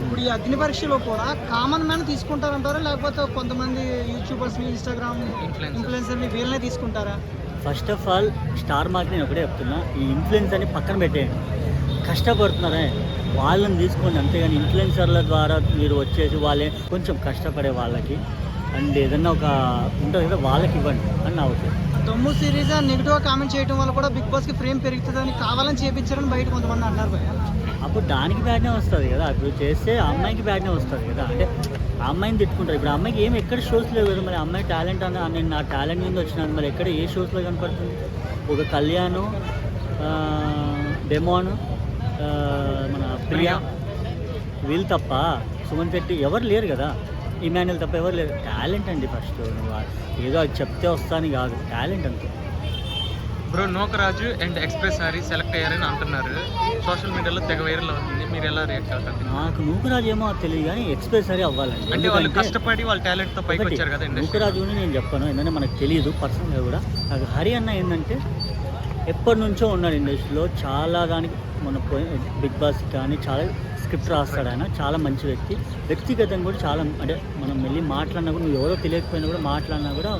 ఇప్పుడు ఈ అగ్ని పరీక్షలో కూడా కామన్ మ్యాన్ తీసుకుంటారంటారా, లేకపోతే కొంతమంది యూట్యూబర్స్ని, ఇన్స్టాగ్రామ్ ఇన్ఫ్లుయెన్సర్ని వీళ్ళనే తీసుకుంటారా? First of all star mark నేను ఒకటే చెప్తున్నా, ఈ ఇన్ఫ్లుయెన్స్ అని పక్కన పెట్టేయండి. కష్టపడుతున్నారే వాళ్ళని తీసుకోండి, అంతేగాని ఇన్ఫ్లుయెన్సర్ల ద్వారా మీరు వచ్చేసి వాళ్ళే కొంచెం కష్టపడే వాళ్ళకి అండ్ ఏదన్నా ఒక ఉంటుంది కదా వాళ్ళకి ఇవ్వండి అని నా ఉద్దేశం. దమ్ము సిరీస్ నెగిటివ్గా కామెంట్ చేయడం వల్ల కూడా బిగ్ బాస్కి ఫ్రేమ్ పెరుగుతుందని కావాలని చేపించారని బయట కొంతమంది అన్నారు భయ్యా. అప్పుడు దానికి బ్యాడ్నే వస్తుంది కదా, అప్పుడు చేస్తే ఆ అమ్మాయికి బ్యాడ్నే వస్తుంది కదా. అంటే ఆ అమ్మాయిని తిట్టుకుంటారు. ఇప్పుడు ఆ అమ్మాయికి ఏమి ఎక్కడ షోస్ లేవు కదా, మరి అమ్మాయి టాలెంట్ అన్న నేను నా టాలెంట్ మీద వచ్చినాను, మరి ఎక్కడ ఏ షోస్లో కనపడుతుంది? ఒక కళ్యాణ్, డెమోన్, మన ప్రియా, వీళ్ళు తప్ప సుమన్ శెట్టి ఎవరు లేరు కదా, ఇమాన్యుల్ తప్ప ఎవరు లేరు. టాలెంట్ అండి ఫస్ట్, ఏదో అది చెప్తే వస్తాను కాదు, టాలెంట్ అంతే. Bro Nookaraju and express sorry select అయ్యారని అంటున్నారు, సోషల్ మీడియాలో తెగ వైరల్ అవుతుంది, మీరు ఎలా రియాక్ట్ అవుతారు? నాకు నూకరాజు ఏమో తెలియదు కానీ ఎక్స్ప్రెస్ సరే అవ్వాలండి. అంటే వాళ్ళు కష్టపడి వాళ్ళ టాలెంట్తో పైకి వచ్చారు కదా. నూకరాజుని నేను చెప్పాను ఏంటంటే మనకు తెలియదు పర్సనల్గా కూడా. నాకు హరి అన్న ఏంటంటే ఎప్పటి నుంచో ఉన్నాడు ఇండస్ట్రీలో, చాలా దానికి మన బిగ్ బాస్ కానీ చాలా స్క్రిప్ట్ రాస్తాడు ఆయన, చాలా మంచి వ్యక్తి. వ్యక్తిగతంగా కూడా చాలా, అంటే మనం వెళ్ళి మాట్లాడినా కూడా, నువ్వు ఎవరో తెలియకపోయినా కూడా మాట్లాడినా కూడా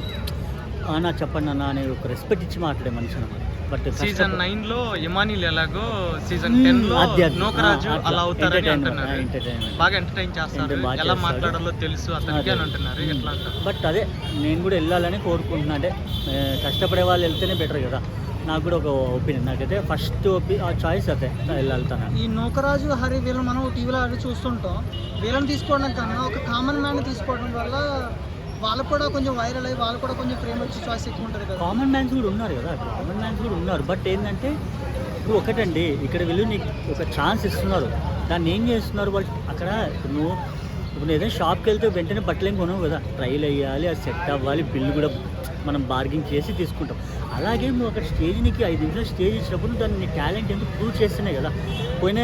నా చెప్పండి అన్న అనే ఒక రెస్పెక్ట్ ఇచ్చి మాట్లాడే మనిషి అన్నమాట. బట్ సీజన్ 9లో ఇమానిల్ ఎలాగో సీజన్ 10లో నూకరాజు అలా అవుతారని అంటున్నారు. బాగా ఎంటర్టైన్ చేస్తారు, ఎలా మాట్లాడాలో తెలుసు అతనికి అని అంటున్నారు. ఎట్లా అంటారు? బట్ అదే నేను కూడా వెళ్ళాలని కోరుకుంటున్నా. అంటే కష్టపడే వాళ్ళు వెళ్తేనే బెటర్ కదా. నాకు కూడా ఒక ఒపీనియన్, నాకైతే ఫస్ట్ చాయిస్ అదే వెళ్తాను. ఈ నూకరాజు, హరి వీళ్ళని మనం టీవీలో అవి చూస్తుంటాం. వీళ్ళని తీసుకోవడం కన్నా ఒక కామన్ మ్యాన్ తీసుకోవడం వల్ల వాళ్ళు కూడా కొంచెం వైరల్ అయ్యి వాళ్ళు కూడా కొంచెం ఫ్రేమ్ వచ్చి చాయిస్ ఎక్కువ ఉంటుంది కదా. కామన్ మ్యాన్స్ కూడా ఉన్నారు కదా, కామన్ మ్యాన్స్ కూడా ఉన్నారు. బట్ ఏంటంటే ఇప్పుడు ఒకటండి, ఇక్కడ వీళ్ళు నీకు ఒక ఛాన్స్ ఇస్తున్నారు, దాన్ని ఏం చేస్తున్నారు వాళ్ళు అక్కడ. ఇప్పుడు ఏదైనా షాప్కి వెళ్తే వెంటనే బట్టలు ఏం కొనవు కదా, ట్రైల్ వేయాలి, అది సెట్ అవ్వాలి, బిల్లు కూడా మనం బార్గింగ్ చేసి తీసుకుంటాం. అలాగే నువ్వు అక్కడ స్టేజ్ నీకు 5 నిమిషాలు స్టేజ్ ఇచ్చినప్పుడు దాన్ని నీ టాలెంట్ ఎందుకు ప్రూవ్ చేస్తున్నాయి కదా. పోయిన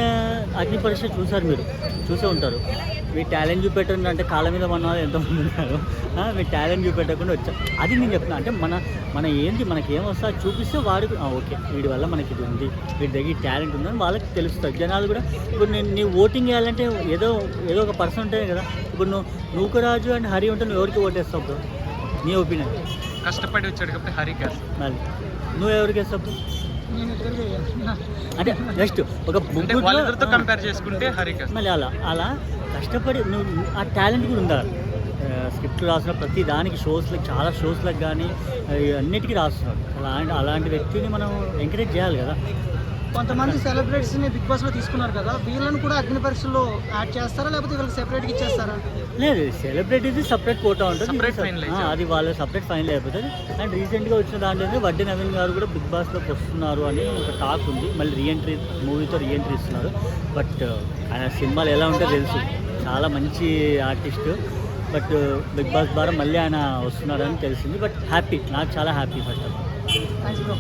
అగ్ని పరీక్ష చూసారు, మీరు చూసే ఉంటారు. మీ టాలెంట్ చూపెట్టండి అంటే కాళ్ళ మీద మన వాళ్ళు ఎంతమంది ఉన్నారు, మీ టాలెంట్ చూపెట్టకుండా వచ్చాం. అది నేను చెప్తున్నా, అంటే మన ఏంటి మనకి ఏం వస్తా చూపిస్తే వాడికి ఓకే వీడి వల్ల మనకి ఇది ఉంది, వీడి దగ్గర టాలెంట్ ఉందని వాళ్ళకి తెలుస్తుంది. జనాలు కూడా ఇప్పుడు నీ ఓటింగ్ వేయాలంటే ఏదో ఒక పర్సన్ ఉంటాయి కదా. ఇప్పుడు నూకరాజు అండ్ హరి ఉంటే నువ్వు ఎవరికి ఓటేస్తావు బ్రో? నీ ఒపీనియన్. కష్టపడి వచ్చాడు కాబట్టి హరి కాదు, మళ్ళీ నువ్వు ఎవరికి వేస్తావు? అంటే జస్ట్ ఒక వాళ్ళిద్దరితో కంపేర్ చేసుకుంటే హరి కాదు. మళ్ళీ అలా కష్టపడి నువ్వు ఆ టాలెంట్ కూడా ఉందా? స్క్రిప్ట్ రాసిన ప్రతి దానికి షోస్లకు, చాలా షోస్లకు కానీ అన్నిటికీ రాస్తున్నాడు. అలాంటి వ్యక్తిని మనం ఎంకరేజ్ చేయాలి కదా. కొంతమంది సెలబ్రిటీస్ని బిగ్ బాస్లో తీసుకున్నారు కదా, వీళ్ళని కూడా అగ్ని పరీక్షల్లో యాడ్ చేస్తారా, లేకపోతే వీళ్ళకి సెపరేట్గా ఇచ్చేస్తారా? లేదు, సెలబ్రిటీది సపరేట్ కోటా ఉంటుంది, అది వాళ్ళ సపరేట్ ఫైనల్ అయిపోతుంది. అండ్ రీసెంట్గా వచ్చిన దాంట్లో వడ్డీ నవీన్ గారు కూడా బిగ్ బాస్లోకి వస్తున్నారు అని ఒక టాక్ ఉంది. మళ్ళీ రీఎంట్రీ, మూవీతో రీఎంట్రీ ఇస్తున్నారు. బట్ ఆయన సినిమాలు ఎలా ఉంటే తెలుసు, చాలా మంచి ఆర్టిస్ట్. బట్ బిగ్ బాస్ ద్వారా మళ్ళీ ఆయన వస్తున్నారని తెలిసింది. బట్ హ్యాపీ, నాకు చాలా happy first of all. Thanks bro.